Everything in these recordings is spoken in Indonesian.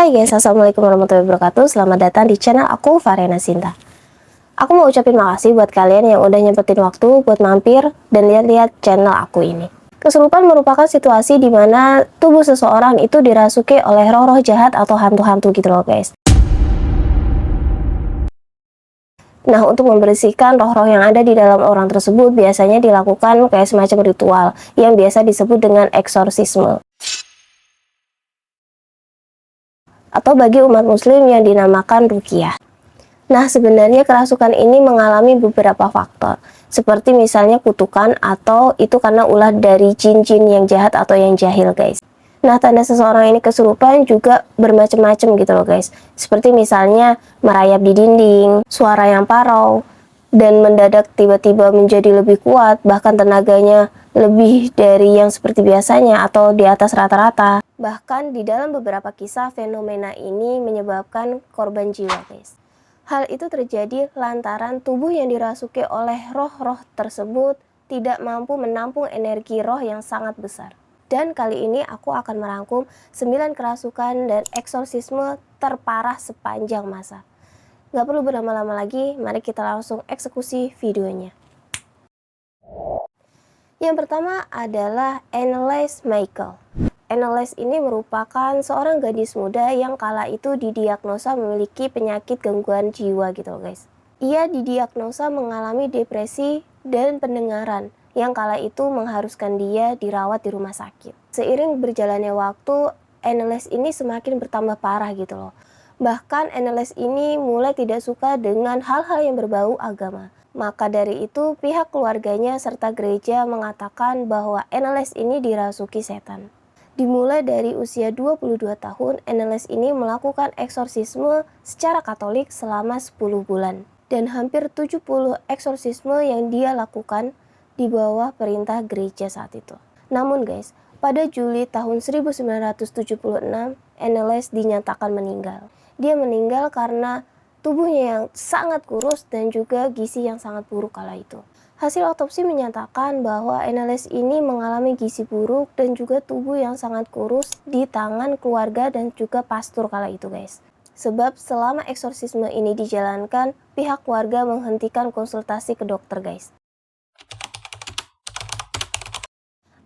Hai guys, assalamualaikum warahmatullahi wabarakatuh. Selamat datang di channel aku, Farena Sinta. Aku mau ucapin makasih buat kalian yang udah nyempetin waktu buat mampir dan lihat-lihat channel aku ini. Kesurupan merupakan situasi di mana tubuh seseorang itu dirasuki oleh roh-roh jahat atau hantu-hantu gitu loh guys. Nah, untuk membersihkan roh-roh yang ada di dalam orang tersebut biasanya dilakukan kayak semacam ritual yang biasa disebut dengan eksorsisme. Atau bagi umat muslim yang dinamakan ruqyah. Nah, sebenarnya kerasukan ini mengalami beberapa faktor, seperti misalnya kutukan atau itu karena ulah dari jin-jin yang jahat atau yang jahil guys. Nah, tanda seseorang ini kesurupan juga bermacam-macam gitu loh guys, seperti misalnya merayap di dinding, suara yang parau, dan mendadak tiba-tiba menjadi lebih kuat, bahkan tenaganya lebih dari yang seperti biasanya atau di atas rata-rata. Bahkan di dalam beberapa kisah fenomena ini menyebabkan korban jiwa guys. Hal itu terjadi lantaran tubuh yang dirasuki oleh roh-roh tersebut tidak mampu menampung energi roh yang sangat besar. Dan kali ini aku akan merangkum 9 kerasukan dan eksorsisme terparah sepanjang masa. Gak perlu berlama-lama lagi, mari kita langsung eksekusi videonya. Yang pertama adalah Annelies Michael. Annelies ini merupakan seorang gadis muda yang kala itu didiagnosa memiliki penyakit gangguan jiwa gitu loh guys. Ia didiagnosa mengalami depresi dan pendengaran yang kala itu mengharuskan dia dirawat di rumah sakit. Seiring berjalannya waktu, Annelies ini semakin bertambah parah gitu loh. Bahkan Annelies ini mulai tidak suka dengan hal-hal yang berbau agama. Maka dari itu pihak keluarganya serta gereja mengatakan bahwa Annelies ini dirasuki setan. Dimulai dari usia 22 tahun, Annelies ini melakukan eksorsisme secara Katolik selama 10 bulan. Dan hampir 70 eksorsisme yang dia lakukan di bawah perintah gereja saat itu. Namun guys, pada Juli tahun 1976, Annelies dinyatakan meninggal. Dia meninggal karena tubuhnya yang sangat kurus dan juga gizi yang sangat buruk kala itu. Hasil otopsi menyatakan bahwa Annelies ini mengalami gizi buruk dan juga tubuh yang sangat kurus di tangan keluarga dan juga pastor kala itu guys. Sebab selama eksorsisme ini dijalankan, pihak keluarga menghentikan konsultasi ke dokter guys.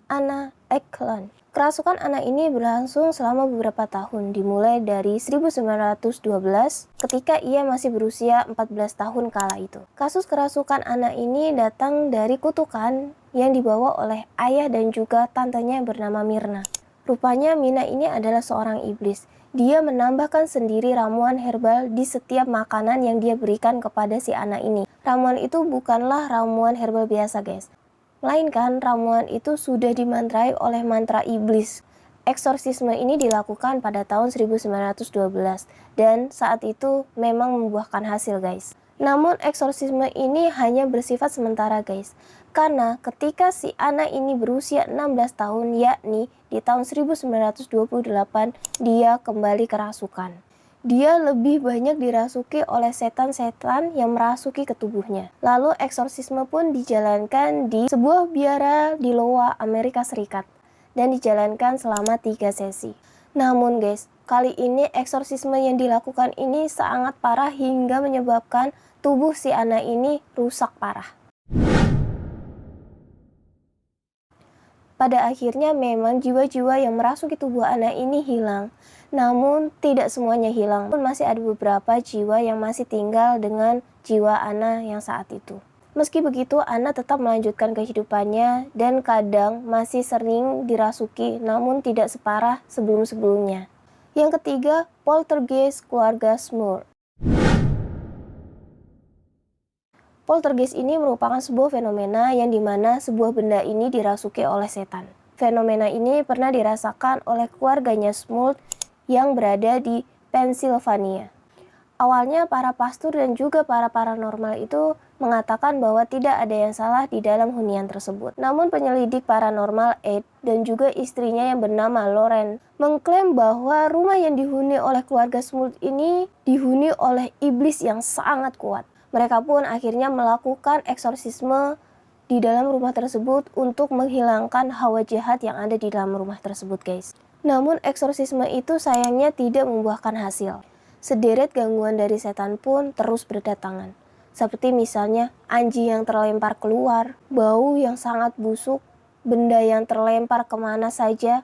Anna Eklund. Kerasukan Anna ini berlangsung selama beberapa tahun, dimulai dari 1912 ketika ia masih berusia 14 tahun kala itu. Kasus kerasukan Anna ini datang dari kutukan yang dibawa oleh ayah dan juga tantenya bernama Mirna. Rupanya Mina ini adalah seorang iblis. Dia menambahkan sendiri ramuan herbal di setiap makanan yang dia berikan kepada si Anna ini. Ramuan itu bukanlah ramuan herbal biasa guys, melainkan ramuan itu sudah dimantrai oleh mantra iblis. Eksorsisme ini dilakukan pada tahun 1912 dan saat itu memang membuahkan hasil guys. Namun eksorsisme ini hanya bersifat sementara guys, karena ketika si Anna ini berusia 16 tahun, yakni di tahun 1928, dia kembali kerasukan. Dia lebih banyak dirasuki oleh setan-setan yang merasuki ke tubuhnya. Lalu eksorsisme pun dijalankan di sebuah biara di Iowa, Amerika Serikat, dan dijalankan selama 3 sesi. Namun guys, kali ini eksorsisme yang dilakukan ini sangat parah hingga menyebabkan tubuh si Anna ini rusak parah. Pada akhirnya memang jiwa-jiwa yang merasuki tubuh Anna ini hilang. Namun tidak semuanya hilang, pun masih ada beberapa jiwa yang masih tinggal dengan jiwa Anna yang saat itu. Meski begitu, Anna tetap melanjutkan kehidupannya dan kadang masih sering dirasuki, namun tidak separah sebelum-sebelumnya. Yang ketiga, poltergeist keluarga Smurf. Poltergeist ini merupakan sebuah fenomena yang dimana sebuah benda ini dirasuki oleh setan. Fenomena ini pernah dirasakan oleh keluarganya Smurf yang berada di Pennsylvania. Awalnya para pastor dan juga para paranormal itu mengatakan bahwa tidak ada yang salah di dalam hunian tersebut. Namun penyelidik paranormal Ed dan juga istrinya yang bernama Lauren mengklaim bahwa rumah yang dihuni oleh keluarga Smurf ini dihuni oleh iblis yang sangat kuat. Mereka pun akhirnya melakukan eksorsisme di dalam rumah tersebut untuk menghilangkan hawa jahat yang ada di dalam rumah tersebut guys. Namun eksorsisme itu sayangnya tidak membuahkan hasil. Sederet gangguan dari setan pun terus berdatangan. Seperti misalnya anjing yang terlempar keluar, bau yang sangat busuk, benda yang terlempar kemana saja,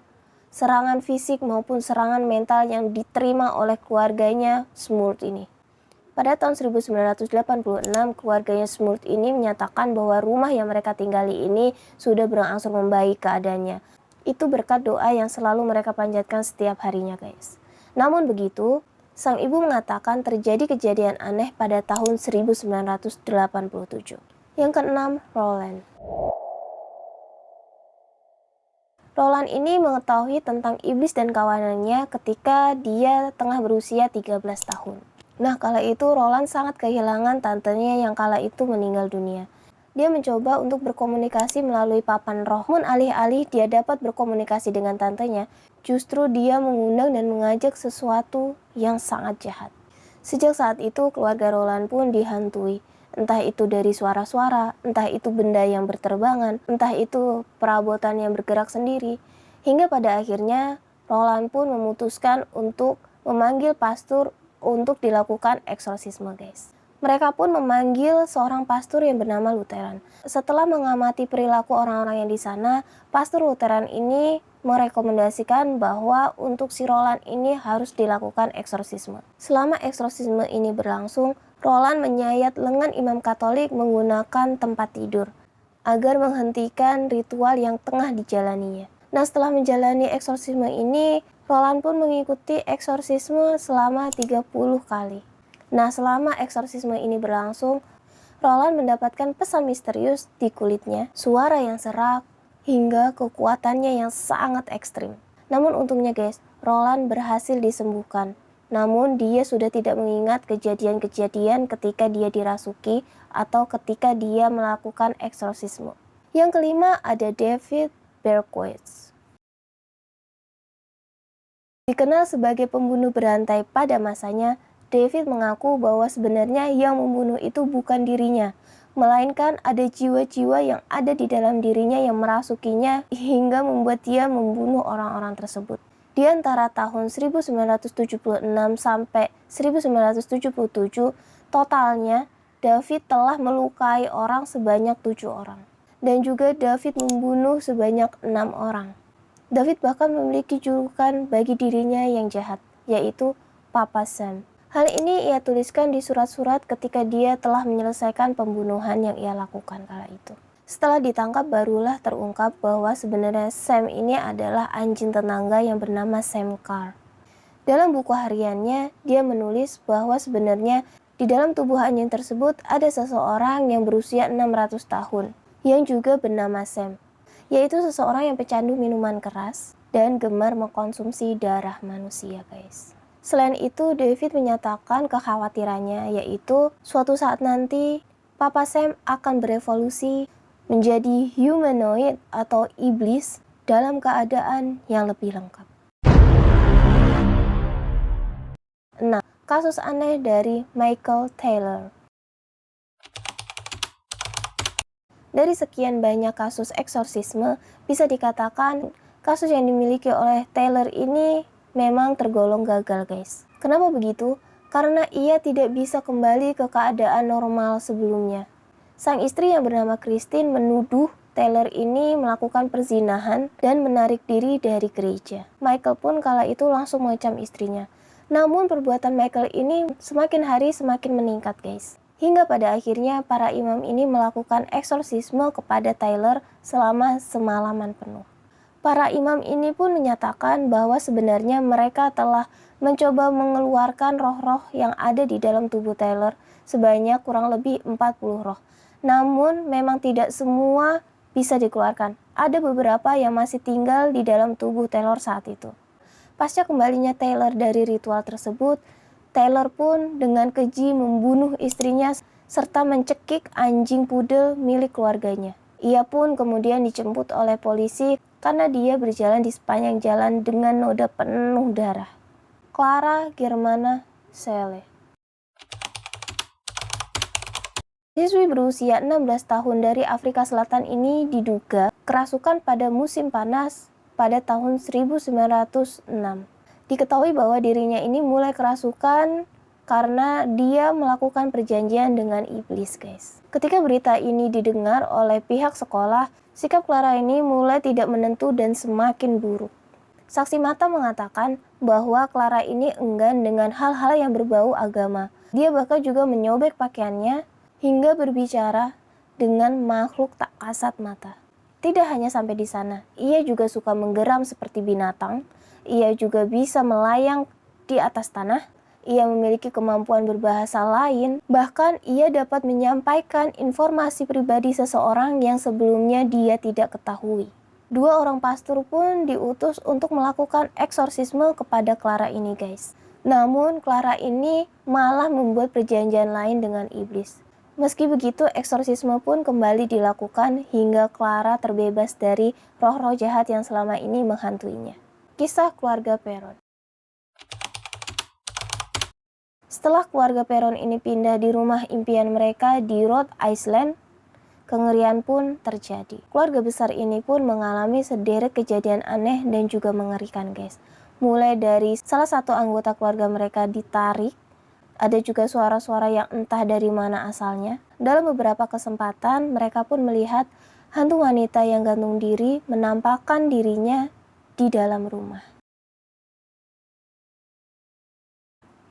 serangan fisik maupun serangan mental yang diterima oleh keluarganya Smurd ini. Pada tahun 1986, keluarganya Smurd ini menyatakan bahwa rumah yang mereka tinggali ini sudah berangsur membaik keadaannya. Itu berkat doa yang selalu mereka panjatkan setiap harinya, guys. Namun begitu, sang ibu mengatakan terjadi kejadian aneh pada tahun 1987. Yang keenam, Roland. Roland ini mengetahui tentang iblis dan kawanannya ketika dia tengah berusia 13 tahun. Nah, kala itu Roland sangat kehilangan tantenya yang kala itu meninggal dunia. Dia mencoba untuk berkomunikasi melalui papan roh. Namun alih-alih dia dapat berkomunikasi dengan tantenya, justru dia mengundang dan mengajak sesuatu yang sangat jahat. Sejak saat itu, keluarga Roland pun dihantui. Entah itu dari suara-suara, entah itu benda yang berterbangan, entah itu perabotan yang bergerak sendiri. Hingga pada akhirnya, Roland pun memutuskan untuk memanggil pastor untuk dilakukan eksorsisme, guys. Mereka pun memanggil seorang pastor yang bernama Lutheran. Setelah mengamati perilaku orang-orang yang di sana, pastor Lutheran ini merekomendasikan bahwa untuk si Roland ini harus dilakukan eksorsisme. Selama eksorsisme ini berlangsung, Roland menyayat lengan imam Katolik menggunakan tempat tidur agar menghentikan ritual yang tengah dijalaninya. Nah, setelah menjalani eksorsisme ini, Roland pun mengikuti eksorsisme selama 30 kali. Nah, selama eksorsisme ini berlangsung, Roland mendapatkan pesan misterius di kulitnya, suara yang serak, hingga kekuatannya yang sangat ekstrim. Namun untungnya guys, Roland berhasil disembuhkan. Namun dia sudah tidak mengingat kejadian-kejadian ketika dia dirasuki atau ketika dia melakukan eksorsisme. Yang kelima ada David Berkowitz. Dikenal sebagai pembunuh berantai pada masanya, David mengaku bahwa sebenarnya yang membunuh itu bukan dirinya, melainkan ada jiwa-jiwa yang ada di dalam dirinya yang merasukinya hingga membuat dia membunuh orang-orang tersebut. Di antara tahun 1976 sampai 1977, totalnya David telah melukai orang sebanyak 7 orang. Dan juga David membunuh sebanyak 6 orang. David bahkan memiliki julukan bagi dirinya yang jahat, yaitu Papa Sam. Hal ini ia tuliskan di surat-surat ketika dia telah menyelesaikan pembunuhan yang ia lakukan kala itu. Setelah ditangkap barulah terungkap bahwa sebenarnya Sam ini adalah anjing tetangga yang bernama Sam Carr. Dalam buku hariannya, dia menulis bahwa sebenarnya di dalam tubuh anjing tersebut ada seseorang yang berusia 600 tahun, yang juga bernama Sam, yaitu seseorang yang pecandu minuman keras dan gemar mengkonsumsi darah manusia, guys. Selain itu, David menyatakan kekhawatirannya, yaitu suatu saat nanti Papa Sam akan berevolusi menjadi humanoid atau iblis dalam keadaan yang lebih lengkap. Nah, kasus aneh dari Michael Taylor. Dari sekian banyak kasus eksorsisme, bisa dikatakan kasus yang dimiliki oleh Taylor ini memang tergolong gagal, guys. Kenapa begitu? Karena ia tidak bisa kembali ke keadaan normal sebelumnya. Sang istri yang bernama Christine menuduh Taylor ini melakukan perzinahan dan menarik diri dari gereja. Michael pun kala itu langsung mengecam istrinya. Namun perbuatan Michael ini semakin hari semakin meningkat, guys. Hingga pada akhirnya para imam ini melakukan eksorsisme kepada Taylor selama semalaman penuh. Para imam ini pun menyatakan bahwa sebenarnya mereka telah mencoba mengeluarkan roh-roh yang ada di dalam tubuh Taylor sebanyak kurang lebih 40 roh. Namun memang tidak semua bisa dikeluarkan. Ada beberapa yang masih tinggal di dalam tubuh Taylor saat itu. Pasca kembalinya Taylor dari ritual tersebut, Taylor pun dengan keji membunuh istrinya serta mencekik anjing pudel milik keluarganya. Ia pun kemudian dijemput oleh polisi karena dia berjalan di sepanjang jalan dengan noda penuh darah. Clara Germana Shelley. Siswi berusia 16 tahun dari Afrika Selatan ini diduga kerasukan pada musim panas pada tahun 1906. Diketahui bahwa dirinya ini mulai kerasukan karena dia melakukan perjanjian dengan iblis, guys. Ketika berita ini didengar oleh pihak sekolah, sikap Clara ini mulai tidak menentu dan semakin buruk. Saksi mata mengatakan bahwa Clara ini enggan dengan hal-hal yang berbau agama. Dia bahkan juga menyobek pakaiannya hingga berbicara dengan makhluk tak kasat mata. Tidak hanya sampai di sana, ia juga suka menggeram seperti binatang. Ia juga bisa melayang di atas tanah. Ia memiliki kemampuan berbahasa lain. Bahkan ia dapat menyampaikan informasi pribadi seseorang yang sebelumnya dia tidak ketahui. 2 orang pastor pun diutus untuk melakukan eksorsisme kepada Clara ini, guys. Namun Clara ini malah membuat perjanjian lain dengan iblis. Meski begitu, eksorsisme pun kembali dilakukan hingga Clara terbebas dari roh-roh jahat yang selama ini menghantuinya. Kisah keluarga Perron. Setelah keluarga Perron ini pindah di rumah impian mereka di Rhode Island, kengerian pun terjadi. Keluarga besar ini pun mengalami sederet kejadian aneh dan juga mengerikan, guys. Mulai dari salah satu anggota keluarga mereka ditarik, ada juga suara-suara yang entah dari mana asalnya. Dalam beberapa kesempatan, mereka pun melihat hantu wanita yang gantung diri menampakkan dirinya di dalam rumah.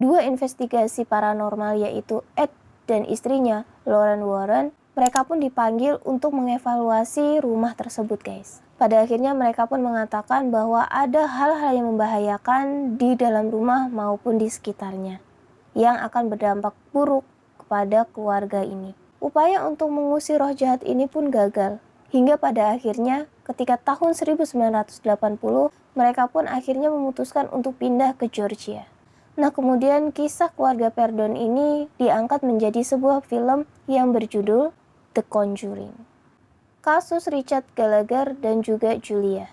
2 investigasi paranormal yaitu Ed dan istrinya, Lauren Warren, mereka pun dipanggil untuk mengevaluasi rumah tersebut, guys. Pada akhirnya mereka pun mengatakan bahwa ada hal-hal yang membahayakan di dalam rumah maupun di sekitarnya, yang akan berdampak buruk kepada keluarga ini. Upaya untuk mengusir roh jahat ini pun gagal. Hingga pada akhirnya ketika tahun 1980, mereka pun akhirnya memutuskan untuk pindah ke Georgia. Nah, kemudian kisah keluarga Perron ini diangkat menjadi sebuah film yang berjudul The Conjuring. Kasus Richard Gallagher dan juga Julia.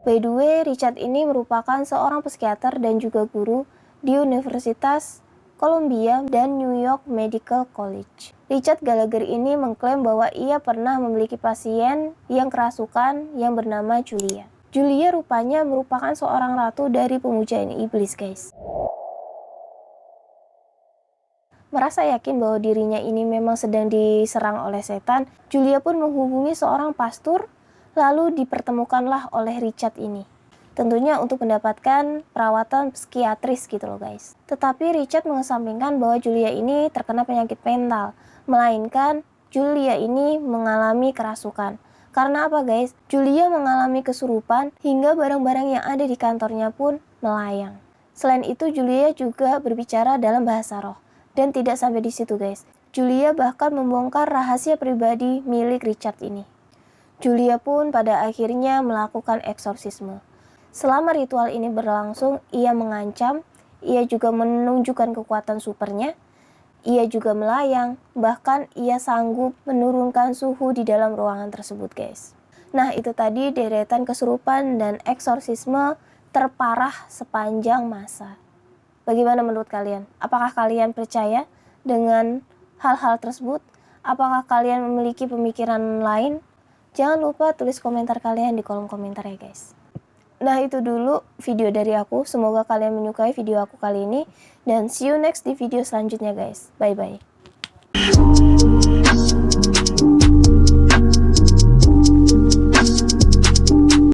By the way, Richard ini merupakan seorang psikiater dan juga guru di Universitas Columbia dan New York Medical College. Richard Gallagher ini mengklaim bahwa ia pernah memiliki pasien yang kerasukan yang bernama Julia. Julia rupanya merupakan seorang ratu dari pemujaan iblis, guys. Merasa yakin bahwa dirinya ini memang sedang diserang oleh setan, Julia pun menghubungi seorang pastor, lalu dipertemukanlah oleh Richard ini. Tentunya untuk mendapatkan perawatan psikiatris gitu loh, guys. Tetapi Richard mengesampingkan bahwa Julia ini terkena penyakit mental, melainkan Julia ini mengalami kerasukan. Karena apa, guys? Julia mengalami kesurupan hingga barang-barang yang ada di kantornya pun melayang. Selain itu, Julia juga berbicara dalam bahasa roh. Dan tidak sampai di situ, guys. Julia bahkan membongkar rahasia pribadi milik Richard ini. Julia pun pada akhirnya melakukan eksorsisme. Selama ritual ini berlangsung, ia mengancam, ia juga menunjukkan kekuatan supernya, ia juga melayang, bahkan ia sanggup menurunkan suhu di dalam ruangan tersebut, guys. Nah, itu tadi deretan kesurupan dan eksorsisme terparah sepanjang masa. Bagaimana menurut kalian? Apakah kalian percaya dengan hal-hal tersebut? Apakah kalian memiliki pemikiran lain? Jangan lupa tulis komentar kalian di kolom komentar ya, guys. Nah, itu dulu video dari aku. Semoga kalian menyukai video aku kali ini. Dan see you next di video selanjutnya, guys. Bye-bye.